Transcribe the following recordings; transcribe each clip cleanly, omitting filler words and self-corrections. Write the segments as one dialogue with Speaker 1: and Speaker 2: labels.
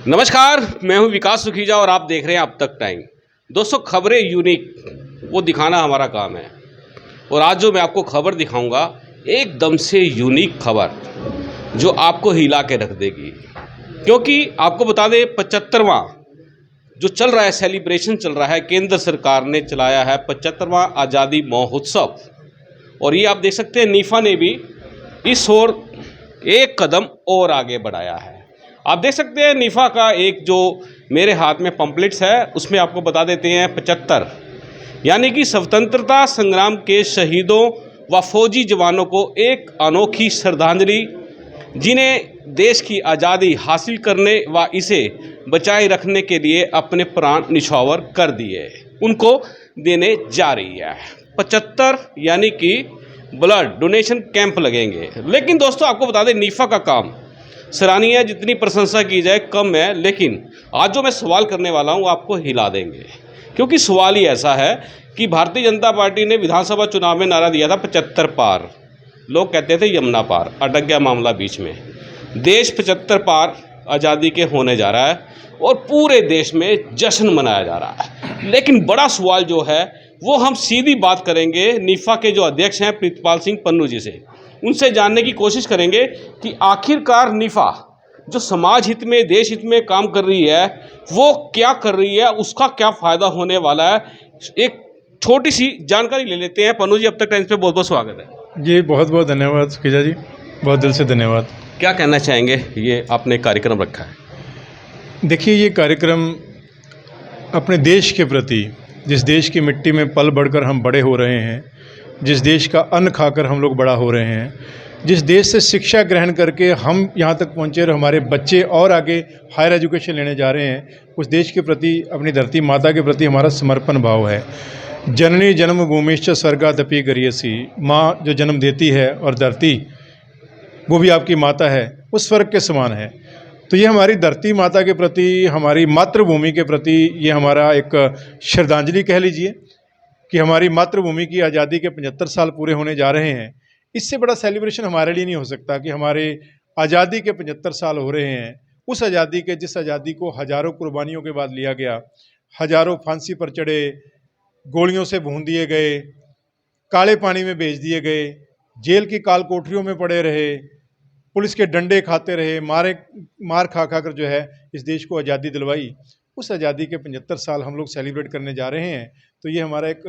Speaker 1: नमस्कार, मैं हूं विकास सुखीजा और आप देख रहे हैं अब तक टाइम। दोस्तों, खबरें यूनिक वो दिखाना हमारा काम है और आज जो मैं आपको खबर दिखाऊंगा, एकदम से यूनिक खबर जो आपको हिला के रख देगी। क्योंकि आपको बता दें, 75वां जो चल रहा है, सेलिब्रेशन चल रहा है, केंद्र सरकार ने चलाया है 75वां आज़ादी महोत्सव। और ये आप देख सकते हैं, नीफा ने भी इस ओर एक कदम और आगे बढ़ाया है। आप देख सकते हैं नीफा का एक जो मेरे हाथ में पंपलेट्स है, उसमें आपको बता देते हैं 75, यानी कि स्वतंत्रता संग्राम के शहीदों व फौजी जवानों को एक अनोखी श्रद्धांजलि, जिन्हें देश की आज़ादी हासिल करने व इसे बचाए रखने के लिए अपने प्राण निछावर कर दिए, उनको देने जा रही है। 75 यानी कि ब्लड डोनेशन कैंप लगेंगे। लेकिन दोस्तों, आपको बता दें, नीफा का काम सराहनीय है, जितनी प्रशंसा की जाए कम है। लेकिन आज जो मैं सवाल करने वाला हूं, आपको हिला देंगे। क्योंकि सवाल ही ऐसा है कि भारतीय जनता पार्टी ने विधानसभा चुनाव में नारा दिया था 75 पार। लोग कहते थे यमुना पार, अटक गया मामला बीच में। देश 75 पार आज़ादी के होने जा रहा है और पूरे देश में जश्न मनाया जा रहा है। लेकिन बड़ा सवाल जो है, वो हम सीधी बात करेंगे नीफा के जो अध्यक्ष हैं प्रीतपाल सिंह पन्नू जी से। उनसे जानने की कोशिश करेंगे कि आखिरकार नीफा जो समाज हित में, देश हित में काम कर रही है, वो क्या कर रही है, उसका क्या फ़ायदा होने वाला है। एक छोटी सी जानकारी ले लेते हैं। पन्नू जी, अब तक टाइम्स पे बहुत बहुत स्वागत है
Speaker 2: जी। बहुत बहुत धन्यवाद सुखीजा जी, बहुत दिल से धन्यवाद।
Speaker 1: क्या कहना चाहेंगे, ये आपने कार्यक्रम रखा है?
Speaker 2: देखिए, ये कार्यक्रम अपने देश के प्रति, जिस देश की मिट्टी में पल बढ़कर हम बड़े हो रहे हैं, जिस देश का अन्न खाकर हम लोग बड़ा हो रहे हैं, जिस देश से शिक्षा ग्रहण करके हम यहाँ तक पहुँचे और हमारे बच्चे और आगे हायर एजुकेशन लेने जा रहे हैं, उस देश के प्रति, अपनी धरती माता के प्रति हमारा समर्पण भाव है। जननी जन्मभूमिश्च स्वर्गादपि गरीयसी, माँ जो जन्म देती है और धरती वो भी आपकी माता है, वो स्वर्ग के समान है। तो ये हमारी धरती माता के प्रति, हमारी मातृभूमि के प्रति ये हमारा एक श्रद्धांजलि कह लीजिए कि हमारी मातृभूमि की आज़ादी के 75 साल पूरे होने जा रहे हैं। इससे बड़ा सेलिब्रेशन हमारे लिए नहीं हो सकता कि हमारे आज़ादी के 75 साल हो रहे हैं। उस आज़ादी के, जिस आज़ादी को हज़ारों कुर्बानियों के बाद लिया गया, हज़ारों फांसी पर चढ़े, गोलियों से भून दिए गए, काले पानी में भेज दिए गए, जेल की काल कोठरियों में पड़े रहे, पुलिस के डंडे खाते रहे, मार खा कर जो है इस देश को आज़ादी दिलवाई। उस आज़ादी के 75 साल हम लोग सेलिब्रेट करने जा रहे हैं। तो ये हमारा एक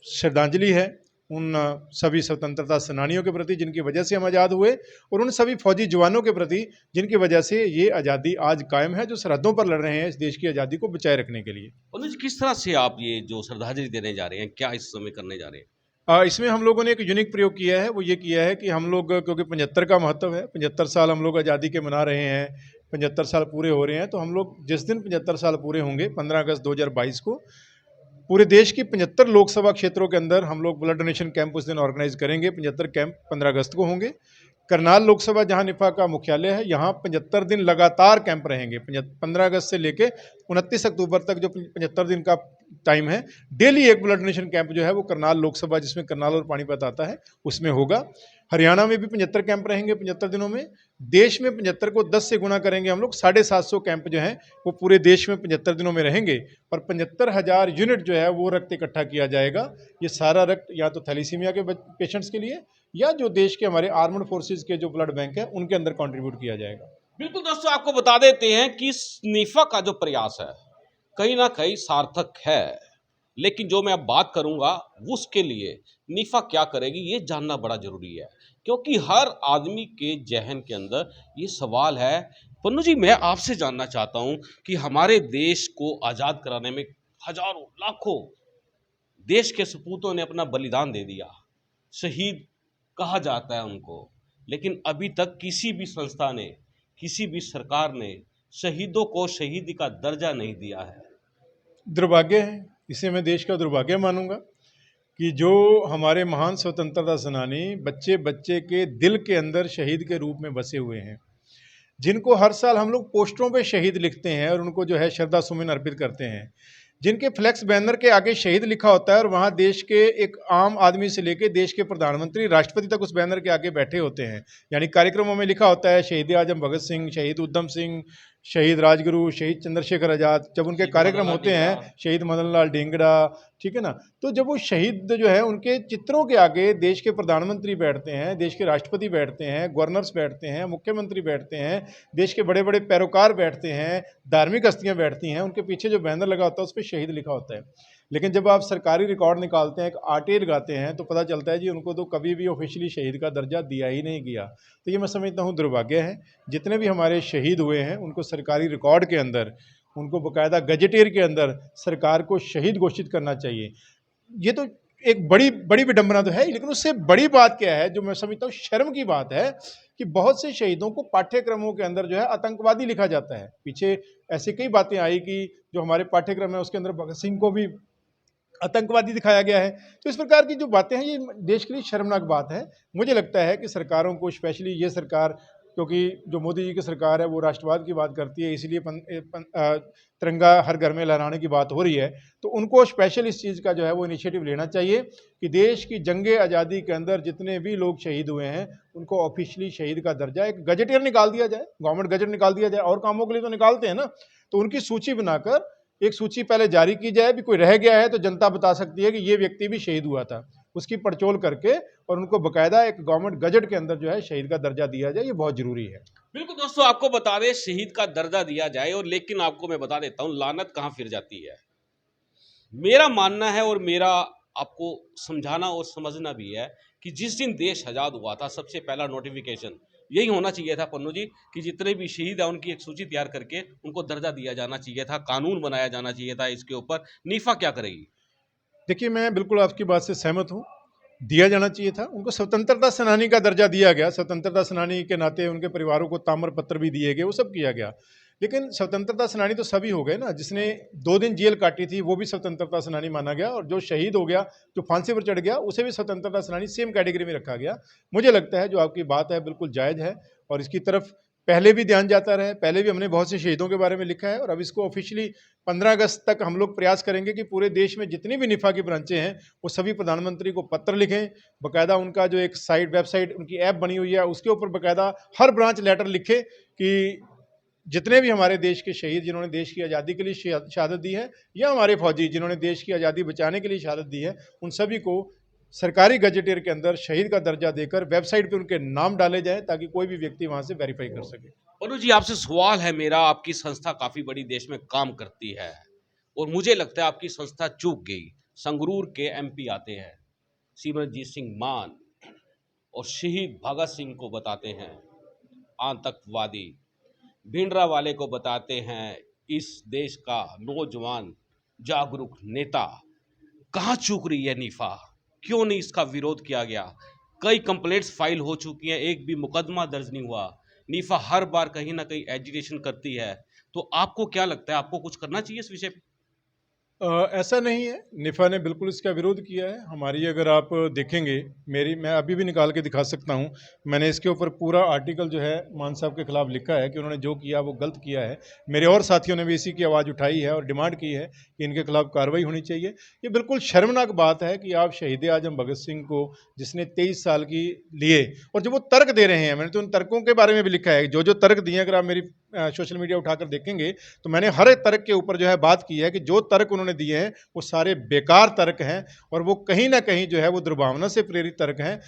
Speaker 2: श्रद्धांजलि है उन सभी स्वतंत्रता सेनानियों के प्रति जिनकी वजह से हम आज़ाद हुए, और उन सभी फौजी जवानों के प्रति जिनकी वजह से ये आज़ादी आज कायम है, जो सरहदों पर लड़ रहे हैं इस देश की आज़ादी को बचाए रखने के लिए।
Speaker 1: पन्नू जी, किस तरह से आप ये जो श्रद्धांजलि देने जा रहे हैं, क्या इस समय करने जा रहे हैं?
Speaker 2: इसमें हम लोगों ने एक यूनिक प्रयोग किया है। वो ये किया है कि हम लोग, क्योंकि 75 का महत्व है, 75 साल हम लोग आज़ादी के मना रहे हैं, 75 साल पूरे हो रहे हैं, तो हम लोग जिस दिन 75 साल पूरे होंगे, 15 अगस्त 2022 को, पूरे देश की 75 लोकसभा क्षेत्रों के अंदर हम लोग ब्लड डोनेशन कैंप उस दिन ऑर्गेनाइज करेंगे। 75 कैंप 15 अगस्त को होंगे। करनाल लोकसभा, जहां निफा का मुख्यालय है, यहाँ 75 दिन लगातार कैंप रहेंगे। 15 अगस्त से लेके 29 अक्टूबर तक जो 75 दिन का टाइम है, डेली एक ब्लड डोनेशन कैंप जो है वो करनाल लोकसभा, जिसमें करनाल और पानीपत आता है, उसमें होगा। हरियाणा में भी 75 कैंप रहेंगे 75 दिनों में। देश में 75 को 10 से गुना करेंगे हम लोग, 750 कैंप जो हैं वो पूरे देश में 75 दिनों में रहेंगे। और 75,000 यूनिट जो है वो रक्त इकट्ठा किया जाएगा। ये सारा रक्त या तो थैलीसीमिया के पेशेंट्स के लिए, या जो देश के हमारे आर्मड फोर्सेज के जो ब्लड बैंक है उनके अंदर कंट्रीब्यूट किया जाएगा।
Speaker 1: बिल्कुल दोस्तों, आपको बता देते हैं कि नीफा का जो प्रयास है कहीं ना कहीं सार्थक है। लेकिन जो मैं अब बात करूंगा, उसके लिए नीफा क्या करेगी, ये जानना बड़ा जरूरी है। क्योंकि हर आदमी के जहन के अंदर ये सवाल है। पन्नू जी, मैं आपसे जानना चाहता हूं कि हमारे देश को आज़ाद कराने में हजारों लाखों देश के सपूतों ने अपना बलिदान दे दिया, शहीद कहा जाता है उनको। लेकिन अभी तक किसी भी संस्था ने, किसी भी सरकार ने शहीदों को शहीदी का दर्जा नहीं दिया है।
Speaker 2: दुर्भाग्य है, इसे मैं देश का दुर्भाग्य मानूंगा कि जो हमारे महान स्वतंत्रता सेनानी बच्चे बच्चे के दिल के अंदर शहीद के रूप में बसे हुए हैं, जिनको हर साल हम लोग पोस्टरों पे शहीद लिखते हैं और उनको जो है श्रद्धा सुमन अर्पित करते हैं, जिनके फ्लेक्स बैनर के आगे शहीद लिखा होता है और वहाँ देश के एक आम आदमी से लेकर देश के प्रधानमंत्री, राष्ट्रपति तक उस बैनर के आगे बैठे होते हैं। यानी कार्यक्रमों में लिखा होता है शहीद आजम भगत सिंह, शहीद उधम सिंह, शहीद राजगुरु, शहीद चंद्रशेखर आज़ाद, जब उनके
Speaker 1: शहीद
Speaker 2: कार्यक्रम
Speaker 1: मदनलाल
Speaker 2: होते हैं,
Speaker 1: ढींगरा।
Speaker 2: शहीद मदन लाल ढींगरा, ठीक है ना, तो जब वो शहीद जो है उनके चित्रों के आगे देश के प्रधानमंत्री बैठते हैं, देश के राष्ट्रपति बैठते हैं, गवर्नर्स बैठते हैं, मुख्यमंत्री बैठते हैं, देश के बड़े बड़े पैरोकार बैठते हैं, धार्मिक हस्तियां बैठती हैं, उनके पीछे जो बैनर लगा होता है उस पर शहीद लिखा होता है। लेकिन जब आप सरकारी रिकॉर्ड निकालते हैं, एक आरटीआई लगाते हैं, तो पता चलता है जी उनको तो कभी भी ऑफिशियली शहीद का दर्जा दिया ही नहीं गया। तो ये मैं समझता हूँ दुर्भाग्य है। जितने भी हमारे शहीद हुए हैं उनको सरकारी रिकॉर्ड के अंदर, उनको बाकायदा गजेटियर के अंदर सरकार को शहीद घोषित करना चाहिए। ये तो एक बड़ी बड़ी विडंबना तो है ही, लेकिन उससे बड़ी बात क्या है जो मैं समझता हूँ शर्म की बात है कि बहुत से शहीदों को पाठ्यक्रमों के अंदर जो है आतंकवादी लिखा जाता है। पीछे ऐसी कई बातें आई कि जो हमारे पाठ्यक्रम है उसके अंदर भगत सिंह को भी आतंकवादी दिखाया गया है। तो इस प्रकार की जो बातें हैं ये देश के लिए शर्मनाक बात है। मुझे लगता है कि सरकारों को, स्पेशली ये सरकार, क्योंकि जो मोदी जी की सरकार है वो राष्ट्रवाद की बात करती है, इसलिए तिरंगा हर घर में लहराने की बात हो रही है, तो उनको स्पेशल इस चीज़ का जो है वो इनिशिएटिव लेना चाहिए कि देश की जंगे आज़ादी के अंदर जितने भी लोग शहीद हुए हैं उनको ऑफिशियली शहीद का दर्जा एक गजेटियर निकाल दिया जाए, गवर्नमेंट गजट निकाल दिया जाए। और कामों के लिए तो निकालते हैं ना, तो उनकी सूची बनाकर एक सूची पहले जारी की जाए, भी कोई रह गया है तो जनता बता सकती है कि ये व्यक्ति भी शहीद हुआ था, उसकी पड़चोल करके और उनको बकायदा एक गवर्नमेंट गजट के अंदर जो है शहीद का दर्जा दिया जाए। ये बहुत जरूरी है।
Speaker 1: बिल्कुल दोस्तों, आपको बता दें शहीद का दर्जा दिया जाए, और लेकिन आपको मैं बता देता हूँ लानत कहाँ फिर जाती है। मेरा मानना है और मेरा आपको समझाना और समझना भी है कि जिस दिन देश आज़ाद हुआ था सबसे पहला नोटिफिकेशन यही होना चाहिए था पन्नू जी, कि जितने भी शहीद हैं उनकी एक सूची तैयार करके उनको दर्जा दिया जाना चाहिए था, कानून बनाया जाना चाहिए था इसके ऊपर। नीफा क्या करेगी?
Speaker 2: देखिए, मैं बिल्कुल आपकी बात से सहमत हूँ, दिया जाना चाहिए था। उनको स्वतंत्रता सेनानी का दर्जा दिया गया, स्वतंत्रता सेनानी के नाते उनके परिवारों को ताम्र पत्र भी दिए गए, वो सब किया गया। लेकिन स्वतंत्रता सेनानी तो सभी हो गए ना, जिसने 2 दिन जेल काटी थी वो भी स्वतंत्रता सेनानी माना गया, और जो शहीद हो गया, जो फांसी पर चढ़ गया, उसे भी स्वतंत्रता सेनानी सेम कैटेगरी में रखा गया। मुझे लगता है जो आपकी बात है बिल्कुल जायज़ है, और इसकी तरफ पहले भी ध्यान जाता रहे, पहले भी हमने बहुत से शहीदों के बारे में लिखा है, और अब इसको ऑफिशियली 15 अगस्त तक हम लोग प्रयास करेंगे कि पूरे देश में जितनी भी निफा की ब्रांचें हैं वो सभी प्रधानमंत्री को पत्र लिखें, बाकायदा उनका जो एक साइट, वेबसाइट, उनकी ऐप बनी हुई है उसके ऊपर बाकायदा हर ब्रांच लेटर लिखे कि जितने भी हमारे देश के शहीद जिन्होंने देश की आज़ादी के लिए शहादत दी है, या हमारे फौजी जिन्होंने देश की आज़ादी बचाने के लिए शहादत दी है, उन सभी को सरकारी गजेटियर के अंदर शहीद का दर्जा देकर वेबसाइट पे उनके नाम डाले जाएं, ताकि कोई भी व्यक्ति वहां से वेरीफाई कर सके।
Speaker 1: पन्नू जी, आपसे सवाल है मेरा, आपकी संस्था काफ़ी बड़ी देश में काम करती है और मुझे लगता है आपकी संस्था चूक गई। संगरूर के एमपी आते हैं सिमरनजीत सिंह मान और शहीद भगत सिंह को बताते हैं आतंकवादी, भिंडरा वाले को बताते हैं इस देश का नौजवान जागरूक नेता। कहाँ चूक रही है नीफा? क्यों नहीं इसका विरोध किया गया? कई कंप्लेंट्स फाइल हो चुकी हैं, एक भी मुकदमा दर्ज नहीं हुआ। नीफा हर बार कहीं ना कहीं एजिटेशन करती है, तो आपको क्या लगता है, आपको कुछ करना चाहिए इस विषय पे?
Speaker 2: ऐसा नहीं है, निफ़ा ने बिल्कुल इसका विरोध किया है। हमारी, अगर आप देखेंगे, मैं अभी भी निकाल के दिखा सकता हूँ, मैंने इसके ऊपर पूरा आर्टिकल जो है मान साहब के खिलाफ लिखा है कि उन्होंने जो किया वो गलत किया है। मेरे और साथियों ने भी इसी की आवाज़ उठाई है और डिमांड की है कि इनके खिलाफ कार्रवाई होनी चाहिए। ये बिल्कुल शर्मनाक बात है कि आप शहीद आजम भगत सिंह को, जिसने 23 साल की लिए, और जो वो तर्क दे रहे हैं, मैंने तो उन तर्कों के बारे में भी लिखा है, जो जो तर्क दिए, अगर आप मेरी सोशल मीडिया उठाकर देखेंगे तो मैंने हर एक तर्क के ऊपर जो है बात की है कि जो तर्क उन्होंने दिए हैं वो सारे बेकार तर्क हैं, और वो कहीं ना कहीं जो है वो दुर्भावना से प्रेरित तर्क हैं।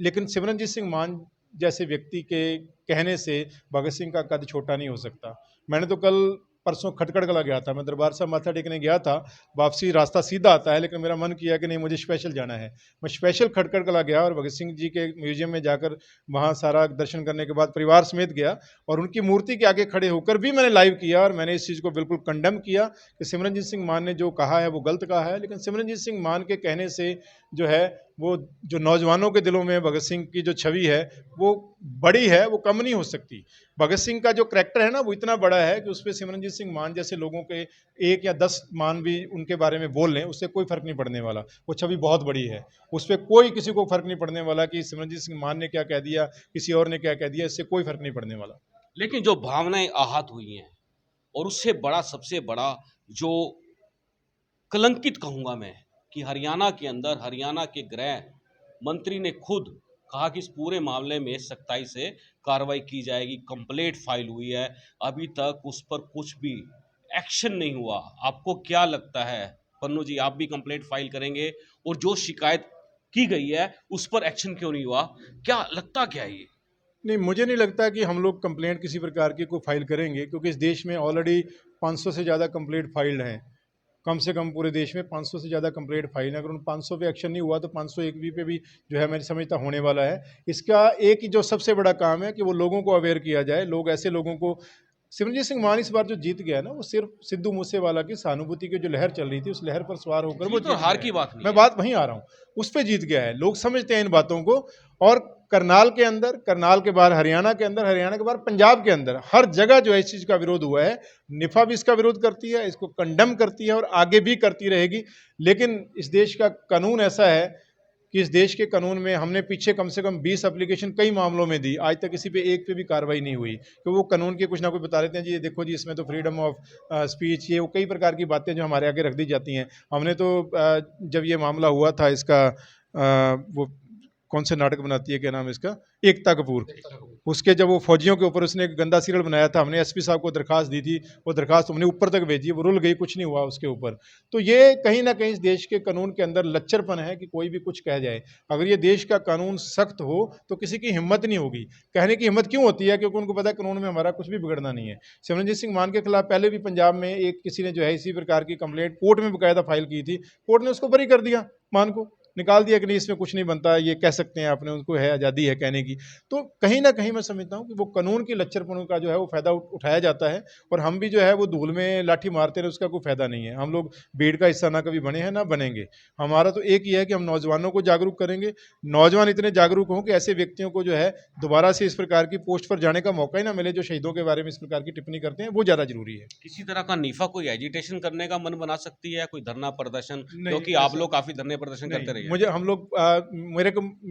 Speaker 2: लेकिन सिमरनजीत सिंह मान जैसे व्यक्ति के कहने से भगत सिंह का कद छोटा नहीं हो सकता। मैंने तो कल परसों खटखड़ कला गया था, मैं दरबार साहब माथा टेकने गया था, वापसी रास्ता सीधा आता है, लेकिन मेरा मन किया कि नहीं, मुझे स्पेशल जाना है। मैं स्पेशल खटखड़ कला गया और भगत सिंह जी के म्यूजियम में जाकर वहाँ सारा दर्शन करने के बाद परिवार समेत गया, और उनकी मूर्ति के आगे खड़े होकर भी मैंने लाइव किया, और मैंने इस चीज़ को बिल्कुल कंडेम किया कि सिमरनजीत सिंह मान ने जो कहा है वो गलत कहा है। लेकिन सिमरनजीत सिंह मान के कहने से जो है वो जो नौजवानों के दिलों में भगत सिंह की जो छवि है वो बड़ी है, वो कम नहीं हो सकती। भगत सिंह का जो करैक्टर है ना वो इतना बड़ा है कि उस पर सिमरनजीत सिंह मान जैसे लोगों के 1 या 10 मान भी उनके बारे में बोल लें, उससे कोई फर्क नहीं पड़ने वाला। वो छवि बहुत बड़ी है, उस पर कोई किसी को फर्क नहीं पड़ने वाला कि सिमरनजीत सिंह मान ने क्या कह दिया, किसी और ने क्या कह दिया, इससे कोई फर्क नहीं पड़ने वाला।
Speaker 1: लेकिन जो भावनाएं आहत हुई हैं, और उससे बड़ा, सबसे बड़ा जो कलंकित कहूँगा मैं, कि हरियाणा के अंदर हरियाणा के गृह मंत्री ने खुद कहा कि इस पूरे मामले में सख्ताई से कार्रवाई की जाएगी, कंप्लेंट फाइल हुई है, अभी तक उस पर कुछ भी एक्शन नहीं हुआ। आपको क्या लगता है पन्नू जी, आप भी कंप्लेंट फाइल करेंगे? और जो शिकायत की गई है उस पर एक्शन क्यों नहीं हुआ? क्या लगता क्या है ये?
Speaker 2: नहीं, मुझे नहीं लगता कि हम लोग कंप्लेंट किसी प्रकार की को फाइल करेंगे, क्योंकि इस देश में ऑलरेडी 500 से ज़्यादा कंप्लेंट फाइल्ड हैं। कम से कम पूरे देश में 500 से ज़्यादा कंप्लेंट फाइल है। अगर उन 500 पे एक्शन नहीं हुआ तो 501 पे भी जो है मैं समझता होने वाला है। इसका एक ही जो सबसे बड़ा काम है कि वो लोगों को अवेयर किया जाए। लोग ऐसे लोगों को, सिमरनजीत सिंह मान इस बार जो जीत गया ना, वो सिर्फ सिद्धू मूसेवाला की सहानुभूति की जो लहर चल रही थी, उस लहर पर सवार होकर वो
Speaker 1: जीत और
Speaker 2: जीत
Speaker 1: हार
Speaker 2: गया
Speaker 1: की
Speaker 2: है।
Speaker 1: बात नहीं
Speaker 2: मैं
Speaker 1: है।
Speaker 2: बात वहीं आ रहा हूँ, उस पर जीत गया है। लोग समझते हैं इन बातों को। और करनाल के अंदर, करनाल के बाहर हरियाणा के अंदर, हरियाणा के बाहर पंजाब के अंदर, हर जगह जो है इस चीज़ का विरोध हुआ है। निफा भी इसका विरोध करती है, इसको कंडम करती है और आगे भी करती रहेगी। लेकिन इस देश का कानून ऐसा है कि इस देश के कानून में हमने पीछे कम से कम 20 एप्लीकेशन कई मामलों में दी, आज तक किसी पे एक पे भी कार्रवाई नहीं हुई। तो वो कानून के कुछ ना कुछ बता देते हैं जी, ये देखो जी, इसमें तो फ्रीडम ऑफ स्पीच, ये वो कई प्रकार की बातें जो हमारे आगे रख दी जाती हैं। हमने तो जब ये मामला हुआ था इसका, वो कौन से नाटक बनाती है, क्या नाम है इसका, एकता कपूर, उसके जब वो फौजियों के ऊपर उसने एक गंदा सीरियल बनाया था, हमने एसपी साहब को दरखास्त दी थी। वो दरखास्त हमने ऊपर तक भेजी, वो रुल गई, कुछ नहीं हुआ उसके ऊपर। तो ये कहीं ना कहीं इस देश के कानून के अंदर लच्चरपन है कि कोई भी कुछ कह जाए। अगर ये देश का कानून सख्त हो तो किसी की हिम्मत नहीं होगी। कहने की हिम्मत क्यों होती है? क्योंकि उनको पता है कानून में हमारा कुछ भी बिगड़ना नहीं है। सिमरनजीत सिंह मान के खिलाफ पहले भी पंजाब में एक किसी ने जो है इसी प्रकार की कंप्लेंट कोर्ट में बकायदा फाइल की थी। कोर्ट ने उसको बरी कर दिया, मान को निकाल दिया कि नहीं, इसमें कुछ नहीं बनता, ये कह सकते हैं आपने, उनको है आज़ादी है कहने की। तो कहीं ना कहीं मैं समझता हूँ कि वो कानून की लच्चरपनों का जो है वो फ़ायदा उठाया जाता है। और हम भी जो है वो धूल में लाठी मारते रहे, उसका कोई फ़ायदा नहीं है। हम लोग भीड़ का हिस्सा ना कभी बने हैं ना बनेंगे। हमारा तो एक ही है कि हम नौजवानों को जागरूक करेंगे। नौजवान इतने जागरूक हों कि ऐसे व्यक्तियों को जो है दोबारा से इस प्रकार की पोस्ट पर जाने का मौका ही ना मिले, जो शहीदों के बारे में इस प्रकार की टिप्पणी करते हैं। वो ज़्यादा जरूरी है।
Speaker 1: किसी तरह का नीफा कोई एजिटेशन करने का मन बना सकती है, कोई धरना प्रदर्शन?
Speaker 2: नहीं,
Speaker 1: क्योंकि आप
Speaker 2: ऐसा
Speaker 1: लोग काफी धरने प्रदर्शन करते रहे
Speaker 2: नहीं,
Speaker 1: हैं।
Speaker 2: मुझे हम लोग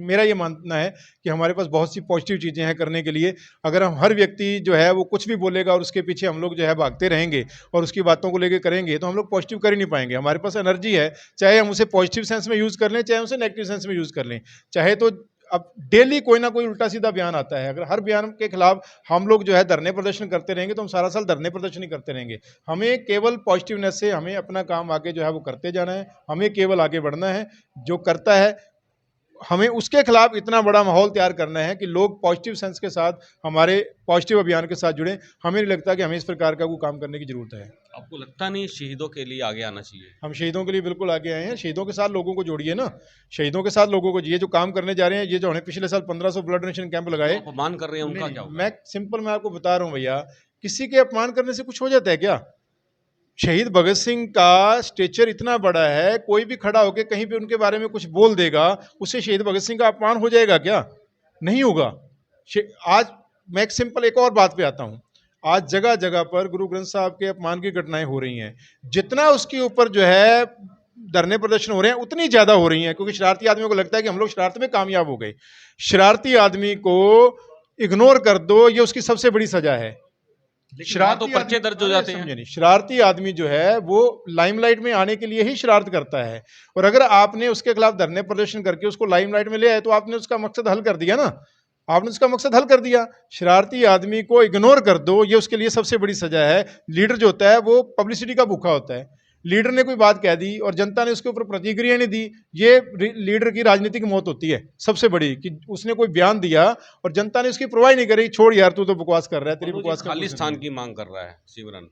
Speaker 2: मेरा ये मानना है कि हमारे पास बहुत सी पॉजिटिव चीज़ें हैं करने के लिए। अगर हम हर व्यक्ति जो है वो कुछ भी बोलेगा और उसके पीछे हम लोग जो है भागते रहेंगे और उसकी बातों को लेकर करेंगे, तो हम लोग पॉजिटिव कर ही नहीं पाएंगे। हमारे पास एनर्जी है, चाहे हम उसे पॉजिटिव सेंस में यूज़ कर लें, चाहे उसे नेगेटिव सेंस में यूज़ कर लें। चाहे तो अब डेली कोई ना कोई उल्टा सीधा बयान आता है। अगर हर बयान के खिलाफ हम लोग जो है धरने प्रदर्शन करते रहेंगे तो हम सारा साल धरने प्रदर्शन ही करते रहेंगे। हमें केवल पॉजिटिवनेस से हमें अपना काम आगे जो है वो करते जाना है। हमें केवल आगे बढ़ना है। जो करता है, हमें उसके खिलाफ इतना बड़ा माहौल तैयार करना है कि लोग पॉजिटिव सेंस के साथ हमारे पॉजिटिव अभियान के साथ जुड़ें। हमें नहीं लगता कि हमें इस प्रकार का कोई काम करने की जरूरत है।
Speaker 1: आपको लगता नहीं शहीदों के लिए आगे आना चाहिए?
Speaker 2: हम शहीदों के लिए बिल्कुल आगे आए हैं। शहीदों के साथ लोगों को जोड़िए ना, शहीदों के साथ लोगों को, ये जो काम करने जा रहे हैं, ये जो हमने पिछले साल 1500 ब्लड डोनेशन कैंप लगाए,
Speaker 1: जो अपमान कर रहे हैं उनका
Speaker 2: नहीं,
Speaker 1: क्या होगा?
Speaker 2: मैं सिंपल मैं आपको बता रहा हूँ भैया, किसी के अपमान करने से कुछ हो जाता है क्या? शहीद भगत सिंह का स्टेचर इतना बड़ा है, कोई भी खड़ा होकर कहीं पे उनके बारे में कुछ बोल देगा, उससे शहीद भगत सिंह का अपमान हो जाएगा क्या? नहीं होगा। आज मैं एक सिंपल एक और बात पे आता हूँ। आज जगह जगह पर गुरु ग्रंथ साहब के अपमान की घटनाएं हो रही हैं। जितना उसके ऊपर जो है धरने प्रदर्शन हो रहे हैं, उतनी ज्यादा हो रही हैं, क्योंकि शरारती आदमियों को लगता है कि हम लोग शरारत में कामयाब हो गए। शरारती आदमी को इग्नोर कर दो, ये उसकी सबसे बड़ी सजा है।
Speaker 1: शरारत तो पर्चे दर्ज हो जाते हैं।
Speaker 2: समझे नहीं, शरारती आदमी जो है वो लाइमलाइट में आने के लिए ही शरारत करता है। और अगर आपने उसके खिलाफ धरने प्रदर्शन करके उसको लाइमलाइट में ले आए, तो आपने उसका मकसद हल कर दिया ना, आपने उसका मकसद हल कर दिया। शरारती आदमी को इग्नोर कर दो, ये उसके लिए सबसे बड़ी सजा है। लीडर जो होता है वो पब्लिसिटी का भूखा होता है। लीडर ने कोई बात कह दी और जनता ने उसके ऊपर प्रतिक्रिया नहीं दी, ये लीडर की राजनीतिक मौत होती है सबसे बड़ी, कि उसने कोई बयान दिया और जनता ने उसकी परवाह नहीं करी, छोड़ यार तू तो बकवास कर रहा है, तेरी बकवास का
Speaker 1: खालिस्तान की मांग कर रहा है सिमरन।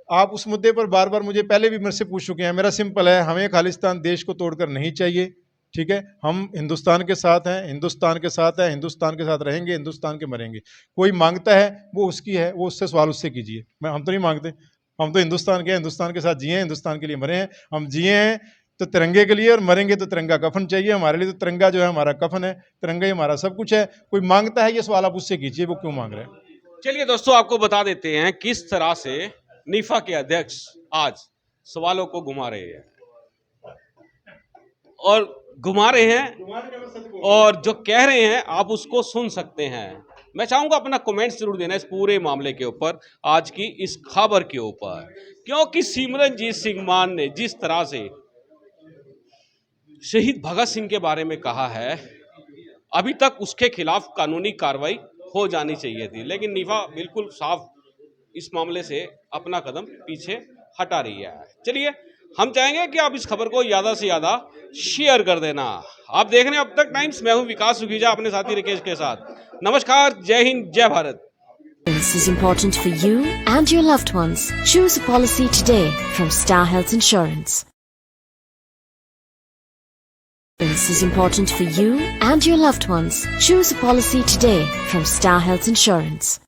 Speaker 2: आप उस मुद्दे पर बार बार मुझे पहले भी मेरे से पूछ चुके हैं। मेरा सिंपल है, हमें खालिस्तान देश को तोड़कर नहीं चाहिए। ठीक है, हम हिंदुस्तान के साथ हैं, हिंदुस्तान के साथ है, हिंदुस्तान के साथ रहेंगे, हिंदुस्तान के मरेंगे। कोई मांगता है वो उसकी है, वो उससे सवाल उससे कीजिए। हम तो नहीं मांगते, हम तो हिंदुस्तान के, हिंदुस्तान के साथ जिए, हिंदुस्तान के लिए मरे हैं। हम जिए हैं तो तिरंगे के लिए और मरेंगे तो तिरंगा कफन चाहिए। हमारे लिए तो तिरंगा जो है हमारा कफन है, तिरंगा ही हमारा सब कुछ है। कोई मांगता है ये सवाल आप उससे कीजिए, वो क्यों मांग रहे हैं।
Speaker 1: चलिए दोस्तों, आपको बता देते हैं किस तरह से नीफा के अध्यक्ष आज सवालों को घुमा रहे हैं और घुमा रहे हैं, और जो कह रहे हैं आप उसको सुन सकते हैं। मैं चाहूंगा अपना कमेंट जरूर देना इस पूरे मामले के ऊपर, आज की इस खबर के ऊपर, क्योंकि सिमरनजीत सिंह मान ने जिस तरह से शहीद भगत सिंह के बारे में कहा है, अभी तक उसके खिलाफ कानूनी कार्रवाई हो जानी चाहिए थी, लेकिन निफा बिल्कुल साफ इस मामले से अपना कदम पीछे हटा रही है। चलिए, हम चाहेंगे कि आप इस खबर को ज़्यादा से ज़्यादा शेयर कर देना। आप देख रहे हैं अब तक टाइम्स, मैं हूं विकास सुखीजा अपने साथी रिकेश के साथ। नमस्कार, जय हिंद, जय Bharat.
Speaker 3: This is important for you and your loved ones. Choose a policy today from Star Health Insurance. This is important for you and your loved ones. Choose a policy today from Star Health Insurance.